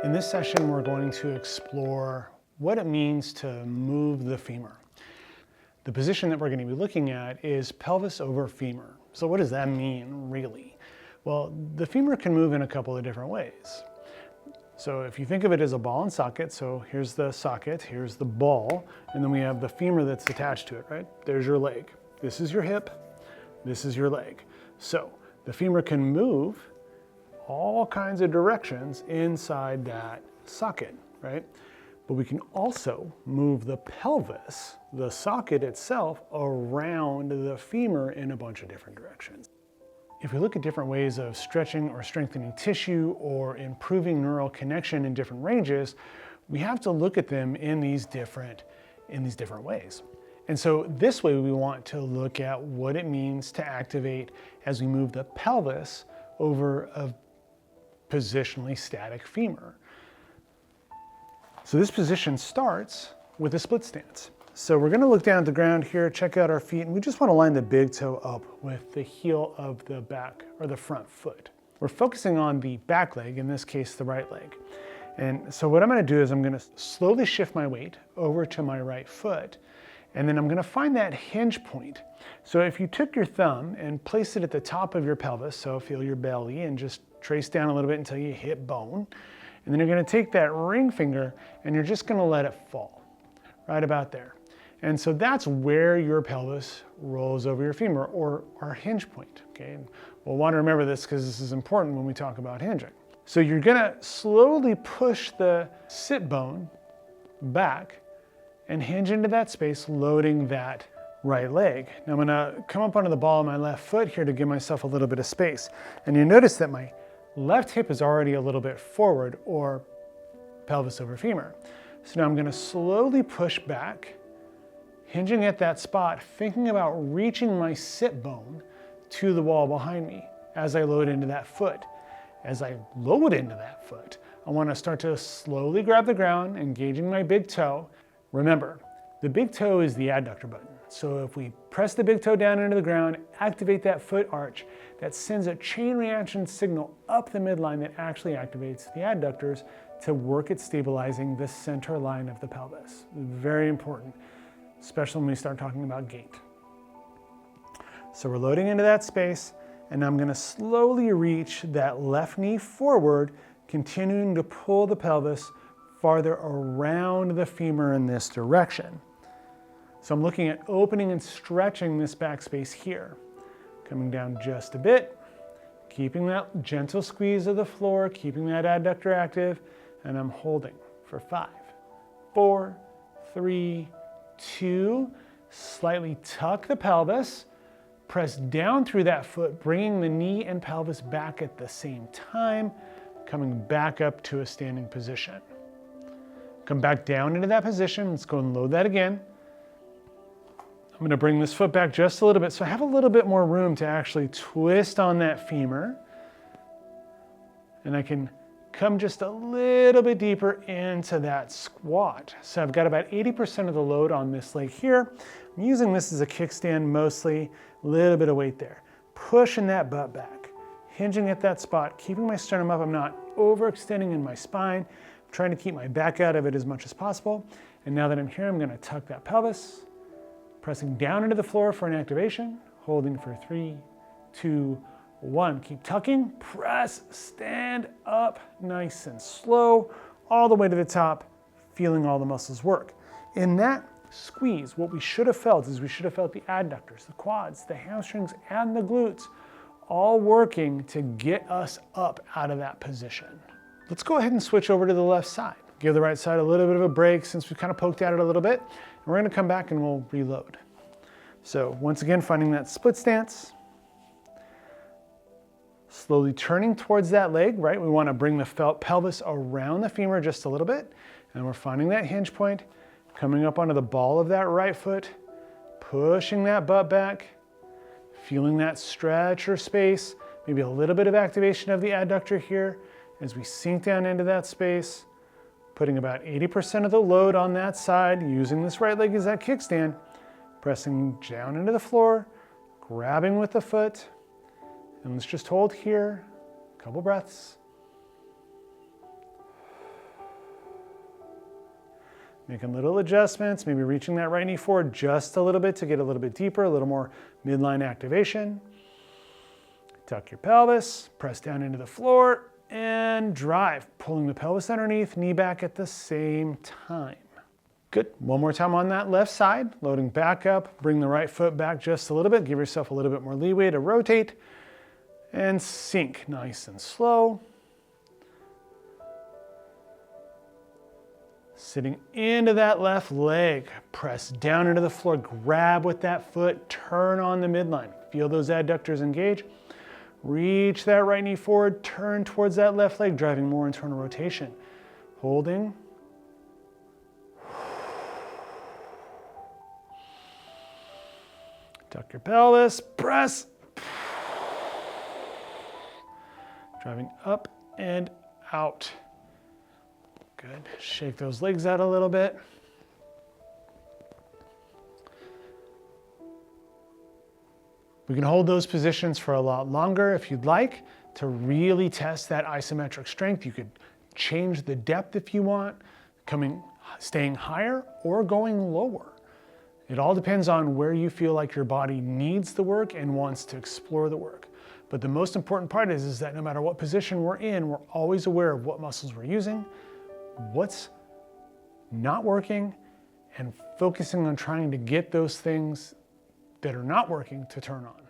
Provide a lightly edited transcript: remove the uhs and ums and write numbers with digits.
In this session, we're going to explore what it means to move the femur. The position that we're going to be looking at is pelvis over femur. So what does that mean, really? Well, the femur can move in a couple of different ways. So if you think of it as a ball and socket, so here's the socket, here's the ball, and then we have the femur that's attached to it, right? There's your leg. This is your hip, this is your leg. So the femur can move all kinds of directions inside that socket, right? But we can also move the pelvis, the socket itself, around the femur in a bunch of different directions. If we look at different ways of stretching or strengthening tissue or improving neural connection in different ranges, we have to look at them in these different ways. And so this way we want to look at what it means to activate as we move the pelvis over a positionally static femur. So this position starts with a split stance. So we're going to look down at the ground here, check out our feet, and we just want to line the big toe up with the heel of the back or the front foot. We're focusing on the back leg, in this case the right leg. And so what I'm going to do is I'm going to slowly shift my weight over to my right foot, and then I'm going to find that hinge point. So if you took your thumb and placed it at the top of your pelvis, so feel your belly and just trace down a little bit until you hit bone, and then you're going to take that ring finger and you're just going to let it fall right about there. And so that's where your pelvis rolls over your femur, or our hinge point, okay? And we'll want to remember this because this is important when we talk about hinging. So you're going to slowly push the sit bone back and hinge into that space, loading that right leg. Now I'm going to come up onto the ball of my left foot here to give myself a little bit of space. And you notice that my left hip is already a little bit forward, or pelvis over femur. So now I'm going to slowly push back, hinging at that spot, thinking about reaching my sit bone to the wall behind me as I load into that foot. As I load into that foot, I want to start to slowly grab the ground, engaging my big toe. Remember, the big toe is the adductor button. So if we press the big toe down into the ground, activate that foot arch, that sends a chain reaction signal up the midline that actually activates the adductors to work at stabilizing the center line of the pelvis. Very important, especially when we start talking about gait. So we're loading into that space, and I'm going to slowly reach that left knee forward, continuing to pull the pelvis farther around the femur in this direction. So I'm looking at opening and stretching this back space here. Coming down just a bit, keeping that gentle squeeze of the floor, keeping that adductor active, and I'm holding for 5, 4, 3, 2, slightly tuck the pelvis, press down through that foot, bringing the knee and pelvis back at the same time, coming back up to a standing position. Come back down into that position. Let's go and load that again. I'm going to bring this foot back just a little bit so I have a little bit more room to actually twist on that femur. And I can come just a little bit deeper into that squat. So I've got about 80% of the load on this leg here. I'm using this as a kickstand mostly, a little bit of weight there. Pushing that butt back, hinging at that spot, keeping my sternum up. I'm not overextending in my spine. I'm trying to keep my back out of it as much as possible. And now that I'm here, I'm going to tuck that pelvis, pressing down into the floor for an activation, holding for 3, 2, 1. Keep tucking, press, stand up, nice and slow, all the way to the top, feeling all the muscles work. In that squeeze, what we should have felt is we should have felt the adductors, the quads, the hamstrings, and the glutes all working to get us up out of that position. Let's go ahead and switch over to the left side. Give the right side a little bit of a break since we kind of poked at it a little bit. And we're going to come back and we'll reload. So once again, finding that split stance. Slowly turning towards that leg, right? We want to bring the pelvis around the femur just a little bit. And we're finding that hinge point, coming up onto the ball of that right foot, pushing that butt back, feeling that stretch or space, maybe a little bit of activation of the adductor here as we sink down into that space, putting about 80% of the load on that side, using this right leg as that kickstand, pressing down into the floor, grabbing with the foot, and let's just hold here, a couple breaths. Making little adjustments, maybe reaching that right knee forward just a little bit to get a little bit deeper, a little more midline activation. Tuck your pelvis, press down into the floor, and drive, pulling the pelvis underneath, knee back at the same time. Good. One more time on that left side, loading back up, bring the right foot back just a little bit, give yourself a little bit more leeway to rotate, and sink nice and slow. Sitting into that left leg, press down into the floor, grab with that foot, turn on the midline. Feel those adductors engage. Reach that right knee forward, turn towards that left leg, driving more internal rotation. Holding. Tuck your pelvis, press. Driving up and out. Good. Shake those legs out a little bit. We can hold those positions for a lot longer if you'd like to really test that isometric strength. You could change the depth if you want, staying higher or going lower. It all depends on where you feel like your body needs the work and wants to explore the work. But the most important part is that no matter what position we're in, we're always aware of what muscles we're using, what's not working, and focusing on trying to get those things that are not working to turn on.